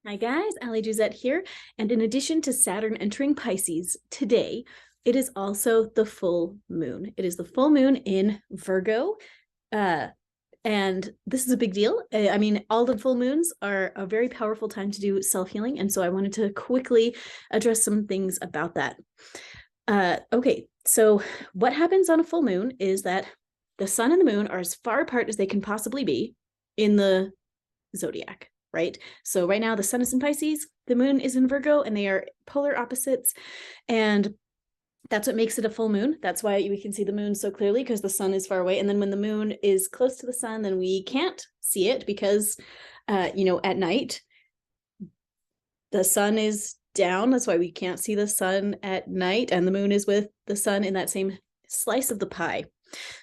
Hi guys, Ali Juzette here. And in addition to Saturn entering Pisces today, it is also the full moon. It is the full moon in Virgo. Uh, and this is a big deal. I mean, all the full moons are a very powerful time to do self-healing. And so I wanted to quickly address some things about that. Okay, so what happens on a full moon is that the sun and the moon are as far apart as they can possibly be in the zodiac, right? So right now the sun is in Pisces, the moon is in Virgo, and they are polar opposites. And that's what makes it a full moon. That's why we can see the moon so clearly, because the sun is far away. And then when the moon is close to the sun, then we can't see it because, at night, the sun is down. That's why we can't see the sun at night. And the moon is with the sun in that same slice of the pie.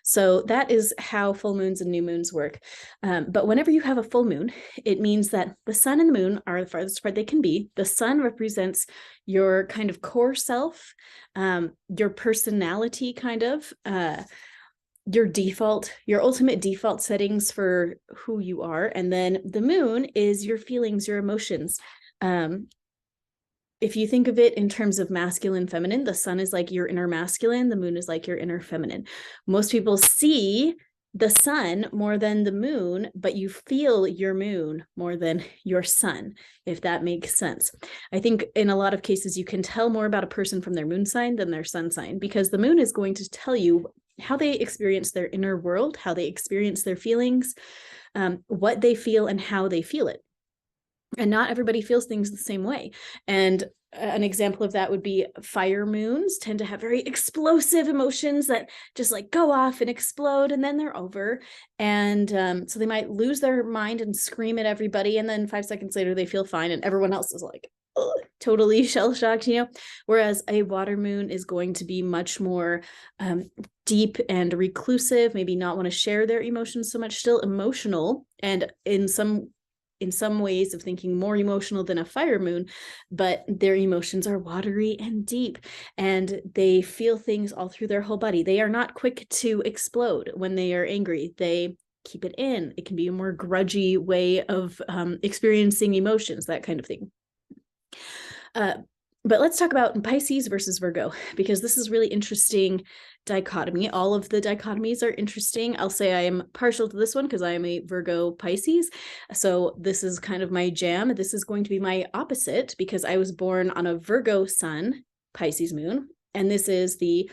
So that is how full moons and new moons work. But whenever you have a full moon, it means that the sun and the moon are the farthest apart they can be. The sun represents your kind of core self, your personality, kind of, your ultimate default settings for who you are. And then the moon is your feelings, your emotions. If you think of it in terms of masculine, feminine, the sun is like your inner masculine, the moon is like your inner feminine. Most people see the sun more than the moon, but you feel your moon more than your sun, if that makes sense. I think in a lot of cases, you can tell more about a person from their moon sign than their sun sign, because the moon is going to tell you how they experience their inner world, how they experience their feelings, what they feel and how they feel it. And not everybody feels things the same way. And an example of that would be fire moons tend to have very explosive emotions that just like go off and explode and then they're over. And so they might lose their mind and scream at everybody. And then 5 seconds later, they feel fine. And everyone else is like, totally shell-shocked, Whereas a water moon is going to be much more deep and reclusive, maybe not want to share their emotions so much, still emotional, and in some ways of thinking more emotional than a fire moon, but their emotions are watery and deep, and they feel things all through their whole body. They are not quick to explode when they are angry. They keep it in. It can be a more grudgy way of experiencing emotions, that kind of thing. But let's talk about Pisces versus Virgo, because this is really interesting dichotomy. All of the dichotomies are interesting. I'll say I am partial to this one because I am a Virgo Pisces. So this is kind of my jam. This is going to be my opposite because I was born on a Virgo sun, Pisces moon. And this is the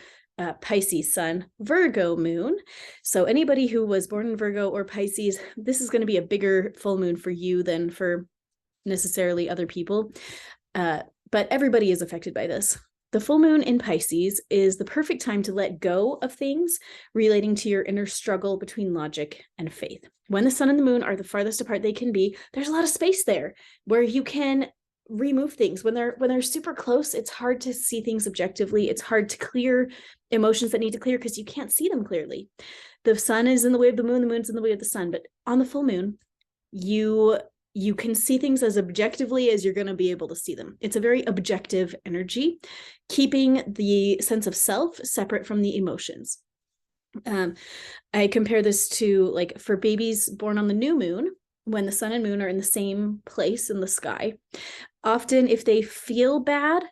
Pisces sun, Virgo moon. So anybody who was born in Virgo or Pisces, this is going to be a bigger full moon for you than for necessarily other people. But everybody is affected by this. The full moon in Pisces is the perfect time to let go of things relating to your inner struggle between logic and faith. When the sun and the moon are the farthest apart they can be, there's a lot of space there where you can remove things. When they're super close, it's hard to see things objectively. It's hard to clear emotions that need to clear because you can't see them clearly. The sun is in the way of the moon, the moon's in the way of the sun. But on the full moon, you can see things as objectively as you're going to be able to see them. It's a very objective energy, keeping the sense of self separate from the emotions. I compare this to like for babies born on the new moon, when the sun and moon are in the same place in the sky. Often if they feel bad,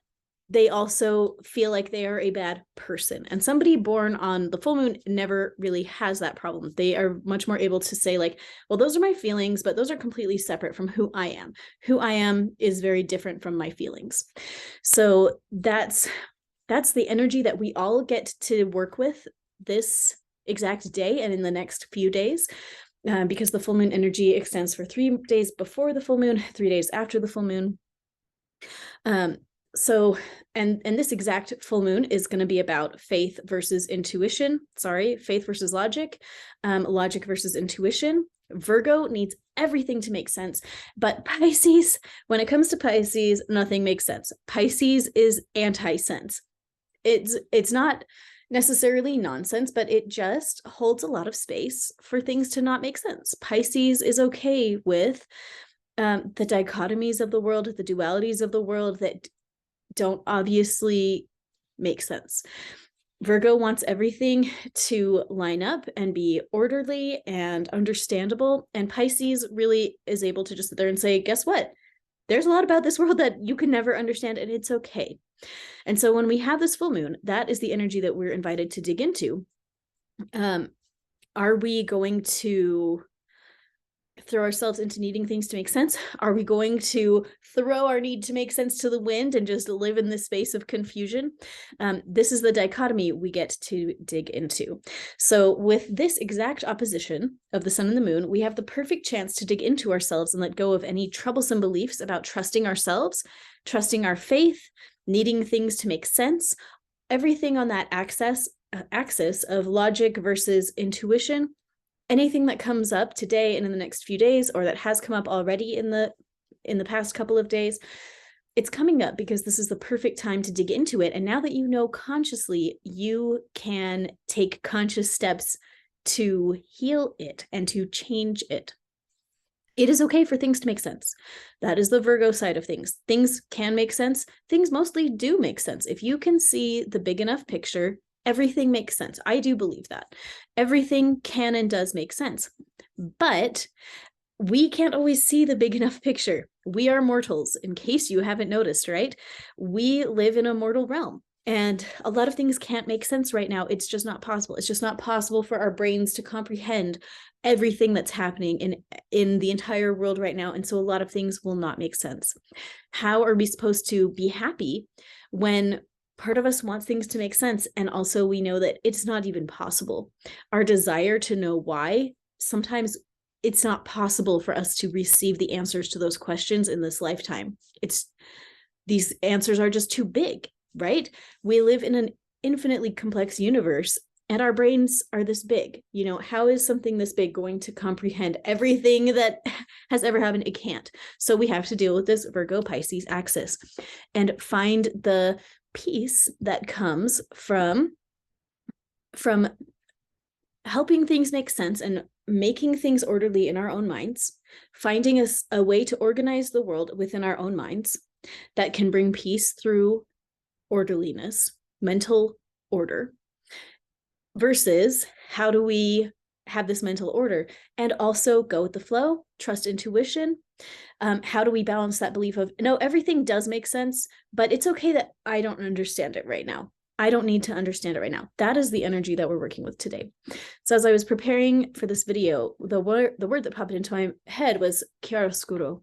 they also feel like they are a bad person. And somebody born on the full moon never really has that problem. They are much more able to say like, well, those are my feelings, but those are completely separate from who I am. Who I am is very different from my feelings. So that's the energy that we all get to work with this exact day and in the next few days. Because the full moon energy extends for 3 days before the full moon, 3 days after the full moon. So, and this exact full moon is going to be about faith versus intuition. Faith versus logic, logic versus intuition. Virgo needs everything to make sense, but Pisces, when it comes to Pisces, nothing makes sense. Pisces is anti-sense. It's not necessarily nonsense, but it just holds a lot of space for things to not make sense. Pisces is okay with the dichotomies of the world, the dualities of the world that don't obviously make sense. Virgo wants everything to line up and be orderly and understandable. And Pisces really is able to just sit there and say, guess what? there's a lot about this world that you can never understand, and it's okay. And so when we have this full moon, that is the energy that we're invited to dig into. Are we going to throw ourselves into needing things to make sense? Are we going to throw our need to make sense to the wind and just live in this space of confusion? This is the dichotomy we get to dig into. So with this exact opposition of the sun and the moon, we have the perfect chance to dig into ourselves and let go of any troublesome beliefs about trusting ourselves, trusting our faith, needing things to make sense, everything on that axis of logic versus intuition. Anything that comes up today and in the next few days, or that has come up already in the past couple of days, it's coming up because this is the perfect time to dig into it. And now that you know consciously, you can take conscious steps to heal it and to change it. It is okay for things to make sense. That is the Virgo side of things. Things can make sense. Things mostly do make sense. If you can see the big enough picture, everything makes sense. I do believe that. Everything can and does make sense. But we can't always see the big enough picture. We are mortals, in case you haven't noticed, right? We live in a mortal realm. And a lot of things can't make sense right now. It's just not possible. It's just not possible for our brains to comprehend everything that's happening in the entire world right now. And so a lot of things will not make sense. How are we supposed to be happy when part of us wants things to make sense, and also we know that it's not even possible? Our desire to know why, sometimes it's not possible for us to receive the answers to those questions in this lifetime. These answers are just too big, right? We live in an infinitely complex universe, and our brains are this big. You know, how is something this big going to comprehend everything that has ever happened? It can't. So we have to deal with this Virgo Pisces axis and find the peace that comes from helping things make sense and making things orderly in our own minds, finding a way to organize the world within our own minds that can bring peace through orderliness, mental order, versus how do we have this mental order and also go with the flow, trust intuition. How do we balance that belief of, no, everything does make sense, but it's okay that I don't understand it right now. I don't need to understand it right now. That is the energy that we're working with today. So as I was preparing for this video, the word that popped into my head was Chiaro, scuro,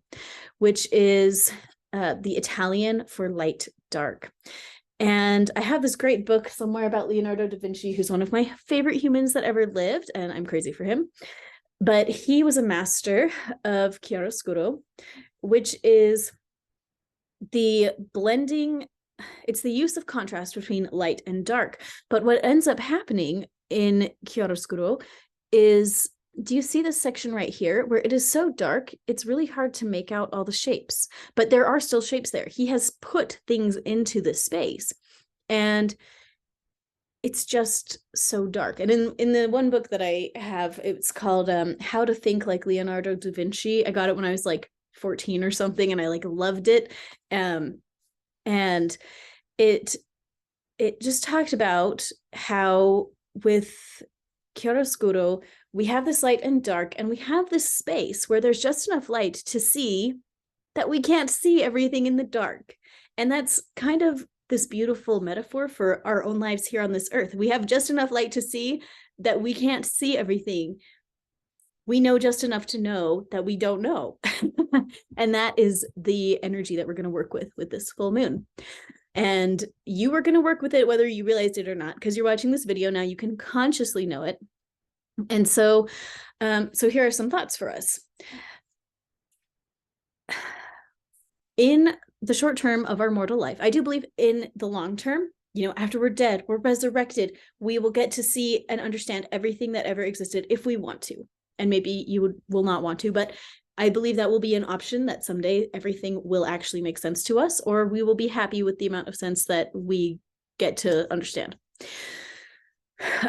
which is the Italian for light, dark. And I have this great book somewhere about Leonardo da Vinci, who's one of my favorite humans that ever lived, and I'm crazy for him. But he was a master of chiaroscuro, which is the blending, it's the use of contrast between light and dark. But what ends up happening in chiaroscuro is, do you see this section right here where it is so dark, it's really hard to make out all the shapes, but there are still shapes there. He has put things into this space, and it's just so dark. And in the one book that I have, it's called How to Think Like Leonardo da Vinci. I got it when I was like 14 or something, and I like loved it. And it just talked about how with chiaroscuro, we have this light and dark, and we have this space where there's just enough light to see that we can't see everything in the dark. And that's kind of this beautiful metaphor for our own lives here on this earth. We have just enough light to see that we can't see everything. We know just enough to know that we don't know. And that is the energy that we're going to work with this full moon. And you are going to work with it whether you realized it or not, because you're watching this video now. You can consciously know it. And so here are some thoughts for us. In the short term of our mortal life, I do believe in the long term, you know, after we're dead, we're resurrected, we will get to see and understand everything that ever existed if we want to. And maybe you will not want to, but I believe that will be an option, that someday everything will actually make sense to us, or we will be happy with the amount of sense that we get to understand.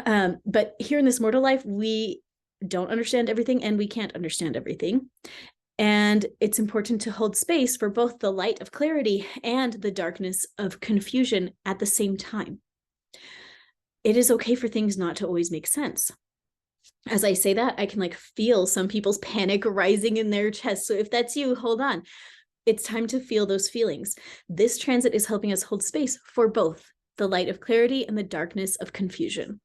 But here in this mortal life, we don't understand everything, and we can't understand everything. And it's important to hold space for both the light of clarity and the darkness of confusion at the same time. It is okay for things not to always make sense. As I say that, I can like feel some people's panic rising in their chest. So if that's you, hold on. It's time to feel those feelings. This transit is helping us hold space for both the light of clarity and the darkness of confusion.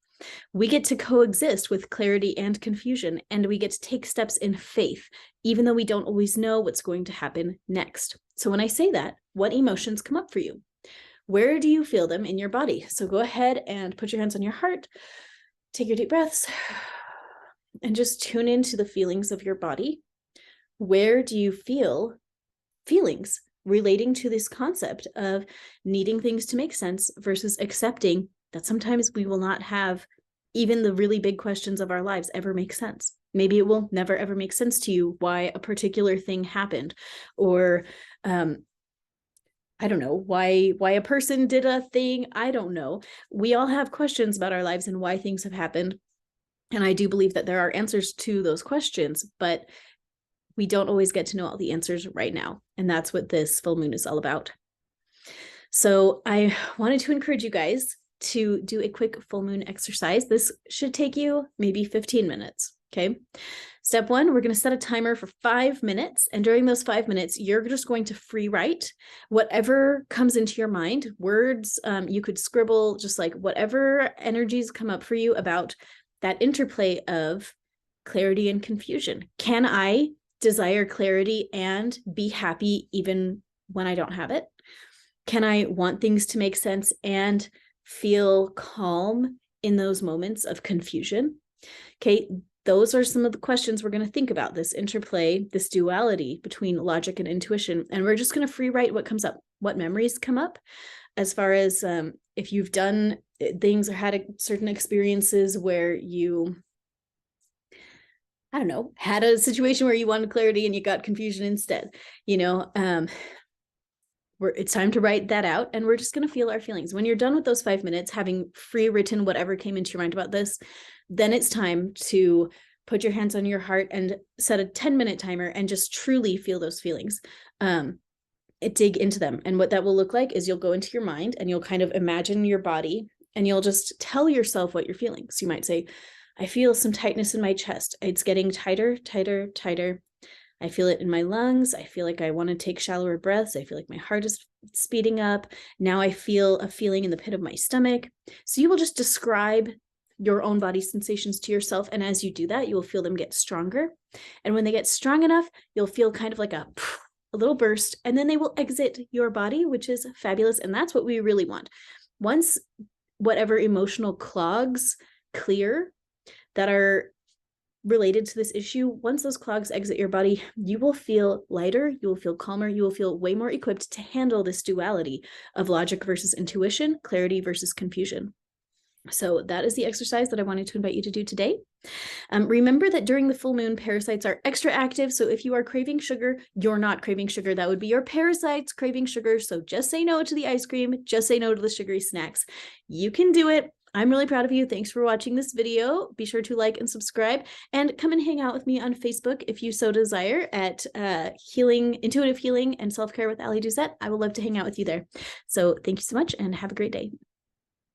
We get to coexist with clarity and confusion, and we get to take steps in faith, even though we don't always know what's going to happen next. So when I say that, what emotions come up for you? Where do you feel them in your body? So go ahead and put your hands on your heart, take your deep breaths, and just tune into the feelings of your body. Where do you feel feelings relating to this concept of needing things to make sense versus accepting that sometimes we will not have even the really big questions of our lives ever make sense. Maybe it will never ever make sense to you why a particular thing happened, or I don't know, why a person did a thing. I don't know. We all have questions about our lives and why things have happened. And I do believe that there are answers to those questions, but we don't always get to know all the answers right now. And that's what this full moon is all about. So I wanted to encourage you guys to do a quick full moon exercise. This should take you maybe 15 minutes. Okay. Step one, we're going to set a timer for 5 minutes. And during those 5 minutes, you're just going to free write whatever comes into your mind, words, you could scribble, just like whatever energies come up for you about that interplay of clarity and confusion. Can I desire clarity and be happy even when I don't have it? Can I want things to make sense and feel calm in those moments of confusion? Okay, those are some of the questions we're going to think about, this interplay, this duality between logic and intuition. And we're just going to free write what comes up, what memories come up, as far as if you've done things or had certain experiences where you, I don't know, had a situation where you wanted clarity and you got confusion instead, you know, it's time to write that out, and we're just going to feel our feelings. When you're done with those 5 minutes, having free written whatever came into your mind about this, then it's time to put your hands on your heart and set a 10-minute timer and just truly feel those feelings. Dig into them. And what that will look like is you'll go into your mind and you'll kind of imagine your body, and you'll just tell yourself what you're feeling. So you might say, I feel some tightness in my chest. It's getting tighter, tighter, tighter. I feel it in my lungs. I feel like I want to take shallower breaths. I feel like my heart is speeding up. Now I feel a feeling in the pit of my stomach. So you will just describe your own body sensations to yourself. And as you do that, you will feel them get stronger. And when they get strong enough, you'll feel kind of like a little burst, and then they will exit your body, which is fabulous. And that's what we really want. Once whatever emotional clogs clear that are related to this issue, once those clogs exit your body, you will feel lighter, you will feel calmer, you will feel way more equipped to handle this duality of logic versus intuition, clarity versus confusion. So that is the exercise that I wanted to invite you to do today. Remember that during the full moon, parasites are extra active. So if you are craving sugar, you're not craving sugar. That would be your parasites craving sugar. So just say no to the ice cream. Just say no to the sugary snacks. You can do it. I'm really proud of you. Thanks for watching this video. Be sure to like and subscribe, and come and hang out with me on Facebook if you so desire at Intuitive Healing and Self-Care with Ali Doucette. I would love to hang out with you there. So thank you so much and have a great day.